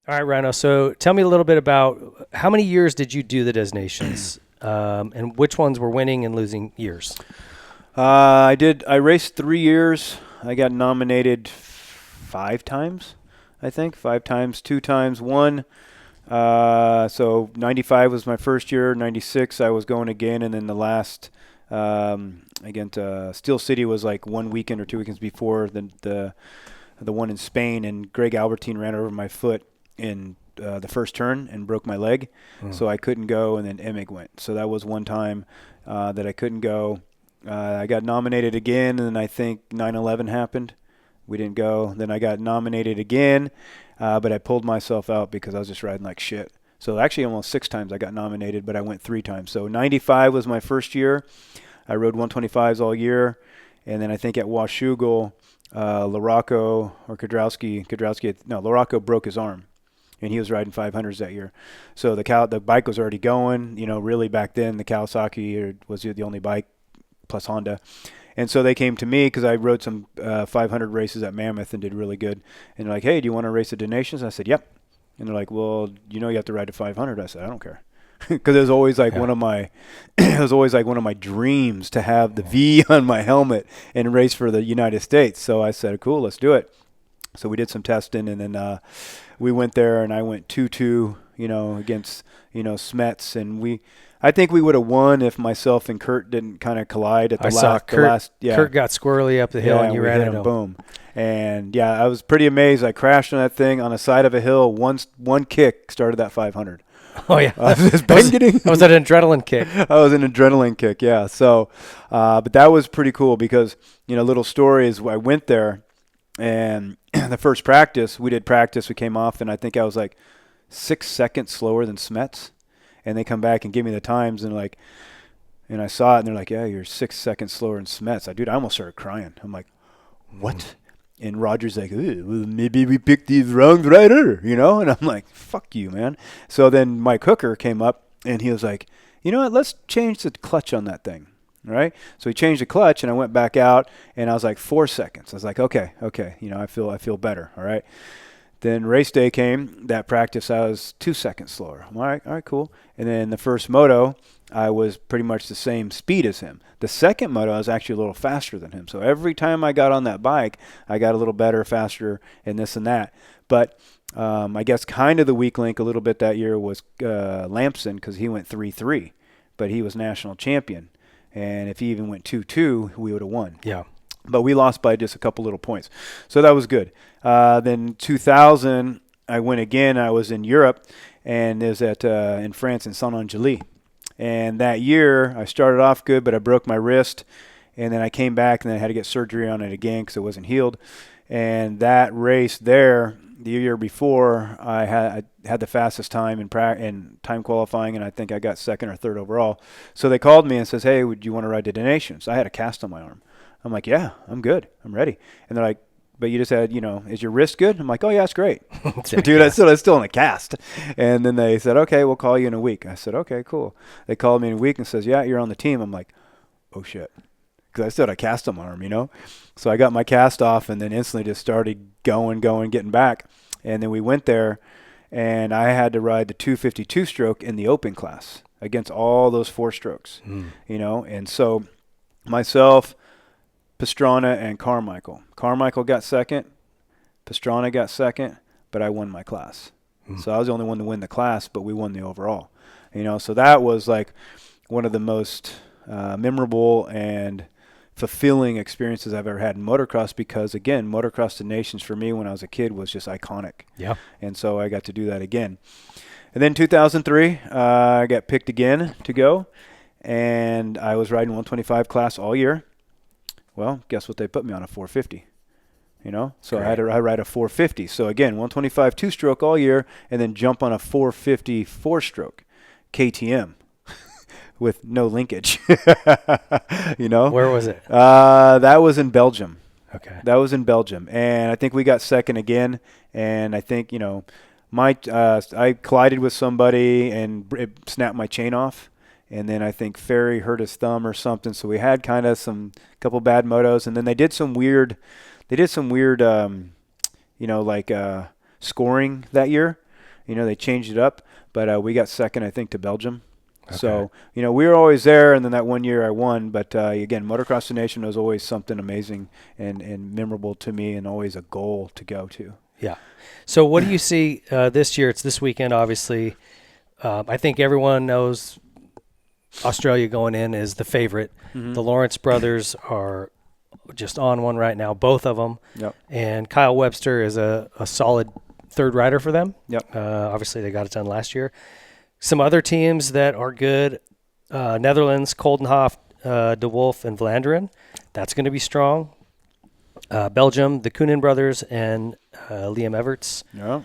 All right, Ryno. So tell me a little bit about how many years did you do the designations, and which ones were winning and losing years? I raced 3 years. I got nominated 5 times, I think. 5 times, 2 times, one. So 95 was my first year. 96 I was going again, and then the last against Steel City was like 1 weekend or 2 weekends before the one in Spain, and Greg Albertine ran over my foot in the first turn and broke my leg, so I couldn't go, and then Emig went. So that was one time that I couldn't go. I got nominated again, and then I think 9/11 happened. We didn't go. Then I got nominated again, but I pulled myself out because I was just riding like shit. So actually almost 6 times I got nominated, but I went 3 times. So 95 was my first year. I rode 125s all year. And then I think at Washougal, Larocco or Larocco broke his arm, and he was riding 500s that year. So the bike was already going. Really back then the Kawasaki was the only bike plus Honda. And so they came to me because I rode some 500 races at Mammoth and did really good. And they're like, hey, do you want to race the Nations? I said, yep. And they're like, well, you have to ride a 500. I said, I don't care. Because it was always like one of my dreams to have the V on my helmet and race for the United States. So I said, cool, let's do it. So we did some testing, and then we went there, and I went 2-2, against Smets, and I think we would have won if myself and Kurt didn't kind of collide at the last. Kurt got squirrely up the hill, and you ran hit him. Boom. And I was pretty amazed. I crashed on that thing on the side of a hill. One kick started that 500. Oh yeah, I was an adrenaline kick. I was an adrenaline kick, yeah. So, but that was pretty cool because little story is I went there, and the first practice we came off, and I think I was like 6 seconds slower than Smets, and they come back and give me the times, and and I saw it, and they're like, yeah, you're 6 seconds slower than Smets. I almost started crying. I'm like, what? And Roger's like, well, maybe we picked the wrong rider, and I'm like, fuck you, man. So then Mike Hooker came up, and he was like, you know what, let's change the clutch on that thing, right? So he changed the clutch, and I went back out, and I was like 4 seconds. I was like, okay, I feel better, all right? Then race day came. That practice, I was 2 seconds slower. I'm all right, cool. And then the first moto, I was pretty much the same speed as him. The second moto, I was actually a little faster than him. So every time I got on that bike, I got a little better, faster, and this and that. But I guess kind of the weak link a little bit that year was Lampson, because he went 3-3, but he was national champion. And if he even went 2-2, we would have won. Yeah. But we lost by just a couple little points. So that was good. Then 2000, I went again. I was in Europe, and it was in France in Saint-Angeli. And that year, I started off good, but I broke my wrist. And then I came back, and then I had to get surgery on it again because it wasn't healed. And that race there, the year before, I had the fastest time in time qualifying, and I think I got second or third overall. So they called me and says, hey, would you want to ride the Donations? I had a cast on my arm. I'm like, yeah, I'm good. I'm ready. And they're like, but you just had, is your wrist good? I'm like, oh, yeah, it's great. Dude, I still in a cast. And then they said, okay, we'll call you in a week. I said, okay, cool. They called me in a week and says, yeah, you're on the team. I'm like, oh, shit. Because I still had a cast on my arm, So I got my cast off and then instantly just started going, getting back. And then we went there, and I had to ride the 252 stroke in the open class against all those 4 strokes, And so myself, Pastrana, and Carmichael. Carmichael got second. Pastrana got second, but I won my class. So I was the only one to win the class, but we won the overall. So that was like one of the most memorable and fulfilling experiences I've ever had in motocross because, again, Motocross the Nations for me when I was a kid was just iconic. Yeah. And so I got to do that again. And then 2003, I got picked again to go, and I was riding 125 class all year. Well, guess what they put me on, a 450, So I ride a 450. So again, 125 2-stroke all year, and then jump on a 450 4-stroke KTM with no linkage. Where was it? That was in Belgium. Okay. That was in Belgium, and I think we got second again. And I think I collided with somebody and it snapped my chain off. And then I think Ferry hurt his thumb or something. So we had kind of couple bad motos. And then they did some weird, scoring that year. They changed it up, but we got second, I think, to Belgium. Okay. So, we were always there, and then that one year I won. But, again, Motocross the Nation was always something amazing and memorable to me, and always a goal to go to. Yeah. So what do you see this year? It's this weekend, obviously. I think everyone knows Australia going in is the favorite. Mm-hmm. The Lawrence brothers are just on one right now, both of them. Yep. And Kyle Webster is a solid third rider for them. Yep. Obviously, they got it done last year. Some other teams that are good, Netherlands, Koldenhoff, De Wolf, and Vlaanderen. That's going to be strong. Belgium, the Koonin brothers, and Liam Everts. Yeah.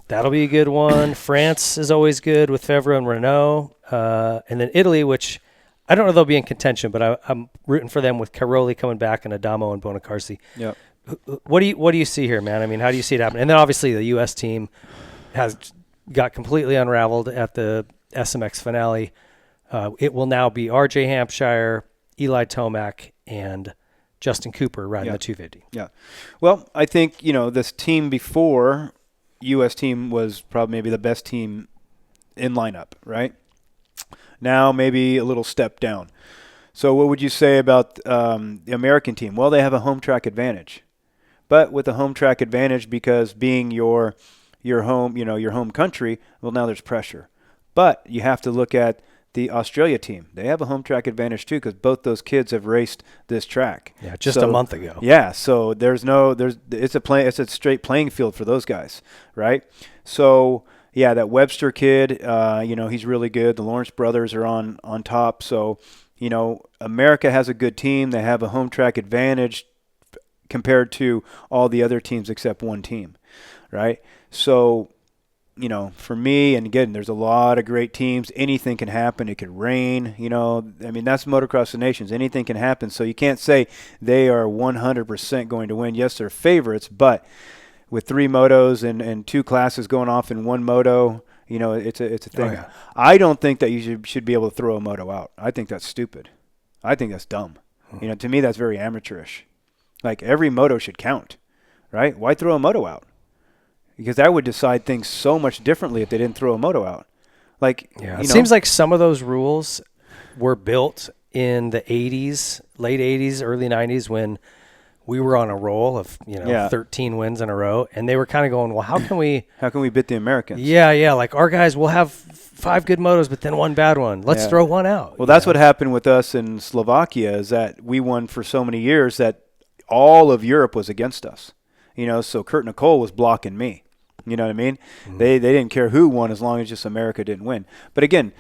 That'll be a good one. France is always good with Fevre and Ryno. And then Italy, which I don't know if they'll be in contention, but I'm rooting for them with Caroli coming back and Adamo and Bonacarsi. Yep. What do you see here, man? I mean, how do you see it happen? And then obviously the U.S. team has got completely unraveled at the SMX finale. It will now be R.J. Hampshire, Eli Tomac, and Justin Cooper riding the 250. Yeah. Well, I think, this team before, U.S. team was probably maybe the best team in lineup, right? Now maybe a little step down. So what would you say about the American team? Well, they have a home track advantage. But with a home track advantage, because being your home, your home country, well, now there's pressure. But you have to look at the Australia team. They have a home track advantage too, because both those kids have raced this track. Yeah, just a month ago. Yeah, so it's a straight playing field for those guys, right? So yeah, that Webster kid, he's really good. The Lawrence brothers are on top. So, America has a good team. They have a home track advantage compared to all the other teams except one team, right? So, for me, and again, there's a lot of great teams. Anything can happen. It could rain, that's Motocross the Nations. Anything can happen. So you can't say they are 100% going to win. Yes, they're favorites, but with 3 motos and 2 classes going off in 1 moto, it's a thing. Oh, yeah. I don't think that you should be able to throw a moto out. I think that's stupid. I think that's dumb. To me, that's very amateurish. Like, every moto should count, right? Why throw a moto out? Because that would decide things so much differently if they didn't throw a moto out. Like, it seems like some of those rules were built in the 80s, late 80s, early 90s, when we were on a roll of 13 wins in a row, and they were kind of going, well, how can we beat the Americans? Yeah, like our guys will have 5 good motos, but then 1 bad one. Let's throw one out. Well, that's what happened with us in Slovakia, is that we won for so many years that all of Europe was against us. So Kurt Nicole was blocking me. You know what I mean? Mm-hmm. They didn't care who won as long as just America didn't win. But again,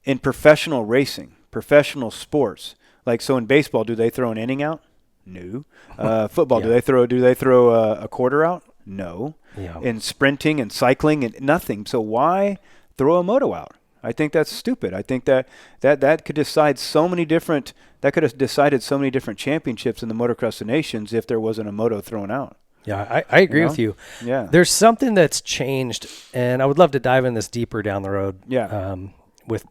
in professional racing, professional sports, like, so in baseball, do they throw an inning out? No. Football, do they throw a quarter out? No. Yeah. In sprinting and cycling, and nothing. So why throw a moto out? I think that's stupid. I think that could decide so many different. That could have decided so many different championships in the Motocross of Nations if there wasn't a moto thrown out. Yeah, I agree with you. Yeah. There's something that's changed, and I would love to dive in this deeper down the road. Yeah. With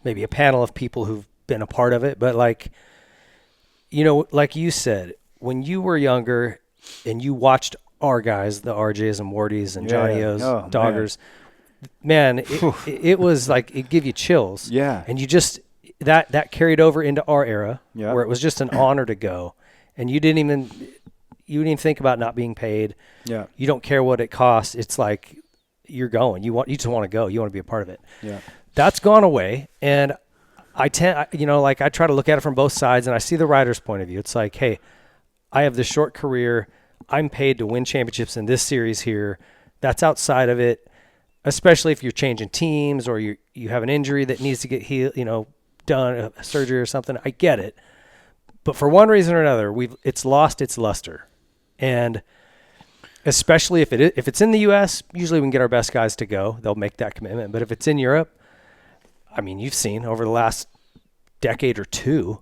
maybe a panel of people who've been a part of it, but like you said, when you were younger and you watched our guys, the RJs and Mortys and Johnny O's, Doggers, man, it was like, it gave you chills. Yeah. And you just, that carried over into our era, Yeah. where it was just an honor to go, and you didn't even think about not being paid. Yeah. You don't care what it costs. It's like, you're going. You just want to go. You want to be a part of it. Yeah. That's gone away, and I try to look at it from both sides, and I see the rider's point of view. It's like, hey, I have this short career. I'm paid to win championships in this series here. That's outside of it, especially if you're changing teams or you have an injury that needs to get healed, done, a surgery or something. I get it. But for one reason or another, it's lost its luster. And especially if it's in the U.S., usually we can get our best guys to go. They'll make that commitment. But if it's in Europe, I mean, you've seen over the last decade or two,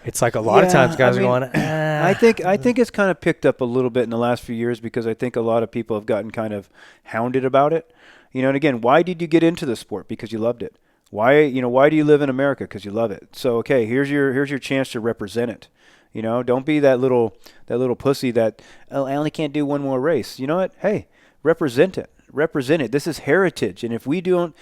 it's like a lot of times guys are going, I think it's kind of picked up a little bit in the last few years, because I think a lot of people have gotten kind of hounded about it. And again, why did you get into the sport? Because you loved it. Why do you live in America? Because you love it. So, okay, here's your chance to represent it. Don't be that little pussy that, I only can't do one more race. You know what? Hey, represent it. represent it. This is heritage. And if we don't,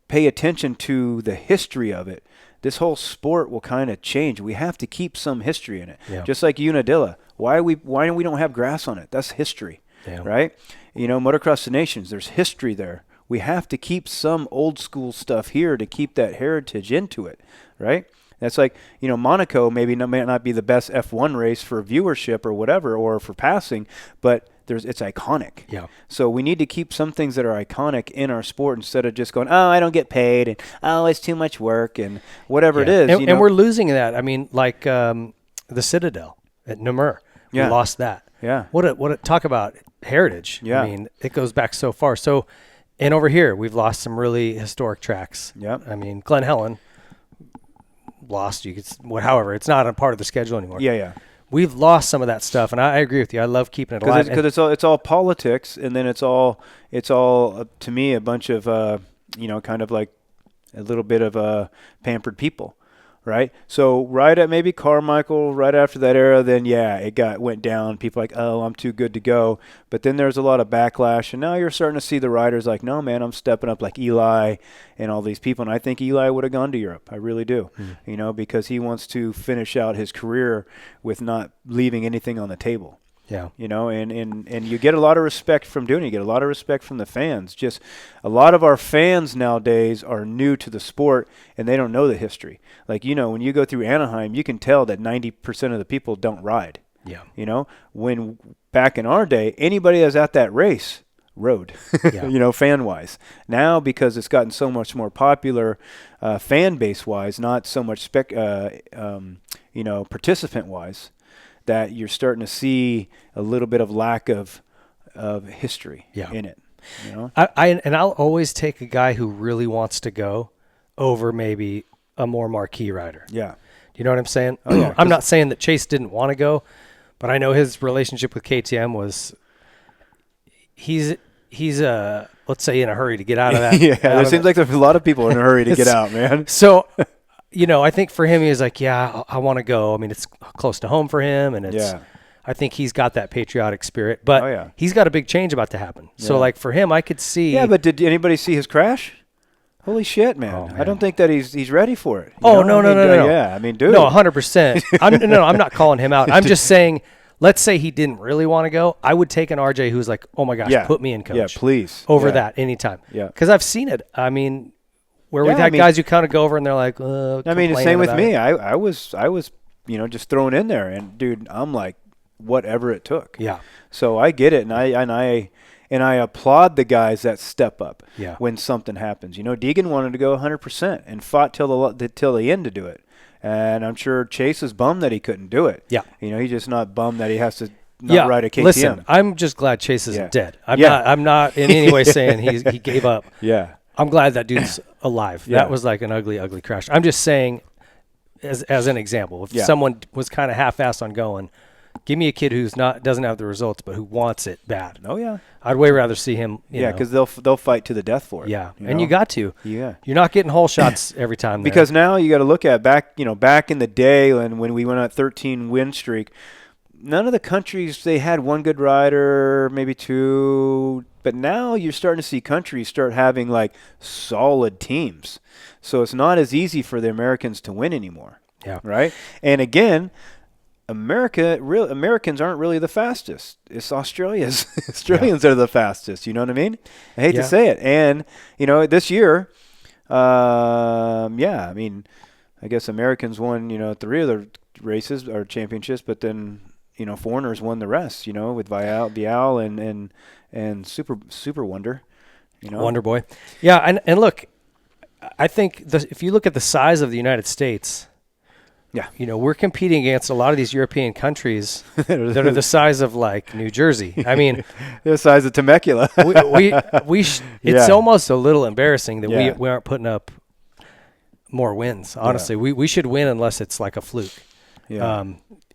pay attention to the history of it, this whole sport will kind of change. We have to keep some history in it. Yeah. Just like Unadilla. Why we don't have grass on it? That's history, right? Motocross the Nations, there's history there. We have to keep some old school stuff here to keep that heritage into it, right? That's like, Monaco may not be the best F1 race for viewership or whatever, or for passing, but it's iconic. Yeah. So we need to keep some things that are iconic in our sport instead of just going, oh, I don't get paid, and oh, it's too much work, and whatever it is. And we're losing that. I mean, like the Citadel at Namur, we lost that. Yeah. Talk about heritage. Yeah. I mean, it goes back so far. So, and over here, we've lost some really historic tracks. Yeah. I mean, Glen Helen lost. However, it's not a part of the schedule anymore. Yeah. We've lost some of that stuff, and I agree with you. I love keeping it alive. Because it's all politics, and then it's all to me, a bunch of kind of like a little bit of pampered people, right? So right at maybe Carmichael, right after that era, then it went down. People like, oh, I'm too good to go. But then there's a lot of backlash, and now you're starting to see the riders like, no, man, I'm stepping up, like Eli and all these people. And I think Eli would have gone to Europe. I really do, because he wants to finish out his career with not leaving anything on the table. Yeah. And you get a lot of respect from doing it. You get a lot of respect from the fans. Just a lot of our fans nowadays are new to the sport, and they don't know the history. Like, when you go through Anaheim, you can tell that 90% of the people don't ride. Yeah. When back in our day, anybody that's at that race rode, fan-wise. Now, because it's gotten so much more popular fan base-wise, not so much participant-wise, that you're starting to see a little bit of lack of history in it. I'll always take a guy who really wants to go over maybe a more marquee rider. Yeah. You know what I'm saying? Oh, yeah, I'm not saying that Chase didn't want to go, but I know his relationship with KTM was he's let's say in a hurry to get out of that. It seems like there's a lot of people in a hurry to get out, man. So I think for him, he was like, I want to go. I mean, it's close to home for him, and I think he's got that patriotic spirit, but he's got a big change about to happen. Yeah. So, like, for him, I could see. Yeah, but did anybody see his crash? Holy shit, man. Oh, man. I don't think that he's ready for it. No. Yeah, I mean, dude. No, 100%. I'm not calling him out. I'm just saying, let's say he didn't really want to go. I would take an RJ who's like, oh, my gosh, put me in, coach. Yeah, please. Over that anytime. Yeah. Because I've seen it. I mean, where we've had guys who kind of go over and they're like, I mean, the same with me. I was just thrown in there, and dude, I'm like, whatever it took. Yeah. So I get it, and I applaud the guys that step up when something happens. Deegan wanted to go 100% and fought till the end to do it, and I'm sure Chase is bummed that he couldn't do it. Yeah. He's just not bummed that he has to not ride a KTM. Listen, I'm just glad Chase isn't dead. I'm not in any way saying he gave up. Yeah. I'm glad that dude's alive. That was like an ugly, ugly crash. I'm just saying, as an example, if someone was kind of half-assed on going, give me a kid who's doesn't have the results, but who wants it bad. Oh yeah, I'd way rather see him. Because they'll fight to the death for it. Yeah, and you got to. Yeah, you're not getting whole shots every time. Because now you got to look at back in the day when we went on a 13 win streak. None of the countries, they had one good rider, maybe two. But now you're starting to see countries start having like solid teams. So it's not as easy for the Americans to win anymore. Yeah. Right? And again, Americans aren't really the fastest. It's Australians that are the fastest. You know what I mean? I hate to say it. And, this year, I mean, I guess Americans won, 3 of the races or championships, but then, foreigners won the rest, with Vial and Super Wonder, Wonder Boy. Yeah, and look, I think if you look at the size of the United States, we're competing against a lot of these European countries that are the size of like New Jersey. I mean, the size of Temecula. It's almost a little embarrassing that we aren't putting up more wins. Honestly, we should win unless it's like a fluke. Yeah.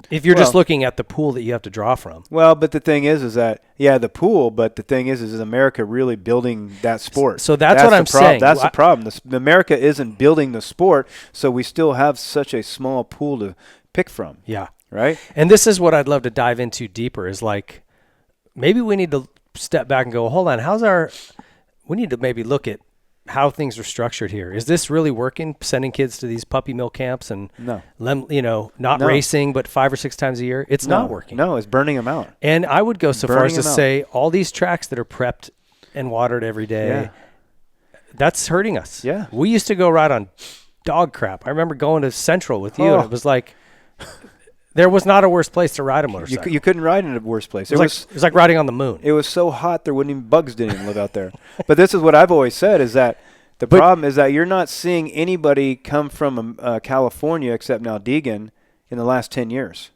If you're just looking at the pool that you have to draw from. Well, but the thing is that the pool. But the thing is America really building that sport? So that's what I'm saying. That's the problem. America isn't building the sport, so we still have such a small pool to pick from. Yeah. Right. And this is what I'd love to dive into deeper. Is like maybe we need to step back and go, hold on, we need to maybe look at how things are structured here. Is this really working? Sending kids to these puppy mill camps and No. Not racing, but 5 or 6 times a year. It's not working. No, it's burning them out. And I would go so far as to Burning 'em out. say all these tracks that are prepped and watered every day, Yeah. that's hurting us. Yeah. We used to go ride on dog crap. I remember going to Central with you, and it was like there was not a worse place to ride a motorcycle. You couldn't ride in a worse place. it was like riding on the moon. It was so hot there wouldn't even bugs didn't even live out there. But this is what I've always said is that the problem is that you're not seeing anybody come from California except now Deegan in the last 10 years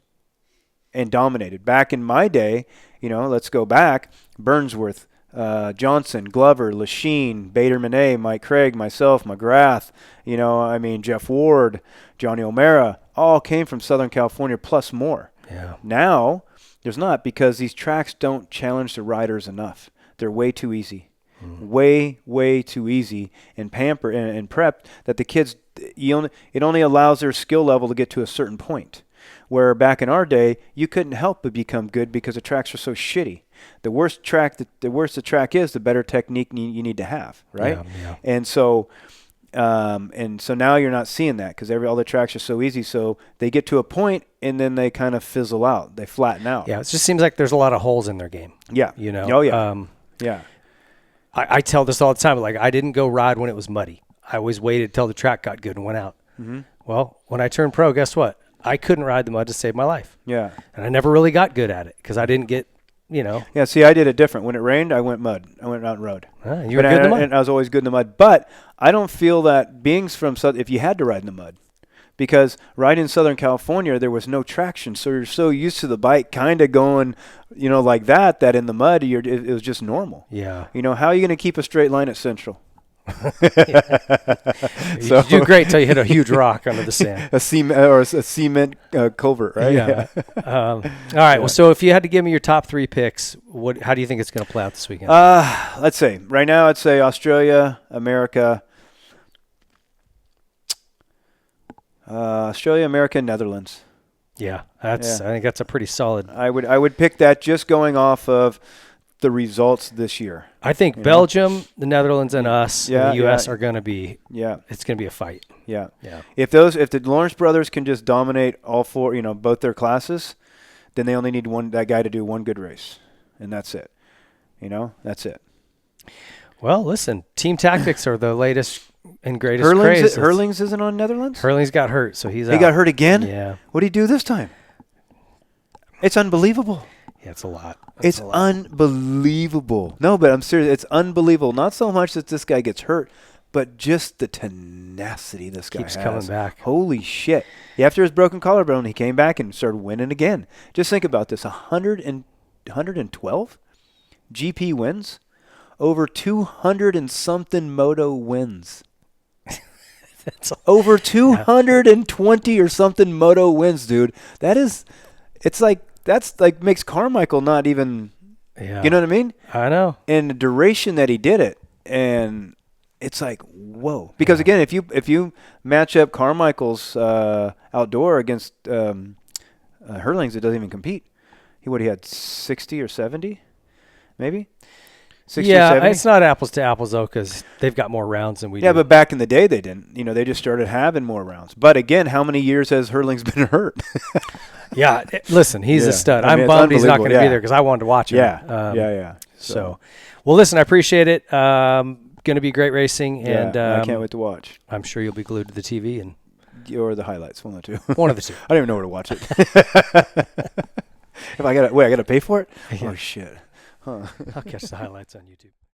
and dominated. Back in my day, let's go back, Burnsworth, Johnson, Glover, Lachine, Bader Manet, Mike Craig, myself, McGrath, Jeff Ward, Johnny O'Mara, all came from Southern California plus more. Yeah. Now, there's not because these tracks don't challenge the riders enough. They're way too easy. Way, way too easy and pamper and prepped that the kids, it only allows their skill level to get to a certain point. Where back in our day, you couldn't help but become good because the tracks are so shitty. The worse the track is, the better technique you need to have, right? Yeah. And so now you're not seeing that because all the tracks are so easy. So they get to a point and then they kind of fizzle out. They flatten out. Yeah, it just seems like there's a lot of holes in their game. Yeah. Oh yeah. Yeah. I tell this all the time. Like, I didn't go ride when it was muddy. I always waited till the track got good and went out. Mm-hmm. Well, when I turned pro, guess what? I couldn't ride the mud to save my life. Yeah. And I never really got good at it because I didn't get, Yeah, see, I did it different. When it rained, I went mud. I went out and rode. You were good in the mud. And I was always good in the mud. But I don't feel that being from South, if you had to ride in the mud, because riding in Southern California, there was no traction. So you're so used to the bike kind of going, like that in the mud, it was just normal. Yeah. How are you going to keep a straight line at Central? You do great till you hit a huge rock under the sand. A cement culvert, right? Yeah. All right. Well, so if you had to give me your top 3 picks, how do you think it's going to play out this weekend? Let's say right now, I'd say Australia, America, Netherlands. Yeah, I think that's a pretty solid. I would pick that just going off of the results this year. I think Belgium, the Netherlands, and us, and the U.S. are going to be. Yeah, it's going to be a fight. Yeah. Yeah. If the Lawrence brothers can just dominate all 4, both their classes, then they only need that guy to do one good race, and that's it. That's it. Well, listen, team tactics are the latest and greatest craze. Hurlings isn't on Netherlands? Hurlings got hurt, so he's out. He got hurt again? Yeah. What did he do this time? It's unbelievable. Yeah, it's a lot. It's unbelievable. No, but I'm serious. It's unbelievable. Not so much that this guy gets hurt, but just the tenacity this guy keeps has. coming back. Holy shit. After his broken collarbone, he came back and started winning again. Just think about this. 112 GP wins. Over 200 and something moto wins. Over 220 or something moto wins, dude. That's like makes Carmichael not even, you know what I mean? I know. And the duration that he did it, and it's like, whoa. Because again, if you match up Carmichael's outdoor against Hurlings, it doesn't even compete. He had 60 or 70, maybe? 60 or 70? It's not apples to apples, though, because they've got more rounds than we do. Yeah, but back in the day, they didn't. They just started having more rounds. But again, how many years has Hurlings been hurt? Yeah, listen, he's a stud. I mean, I'm bummed he's not going to be there because I wanted to watch him. Yeah. So, well, listen, I appreciate it. Going to be great racing, and I can't wait to watch. I'm sure you'll be glued to the TV or the highlights, one of the two. One of the two. I don't even know where to watch it. I got to pay for it? Yeah. Oh shit. Huh. I'll catch the highlights on YouTube.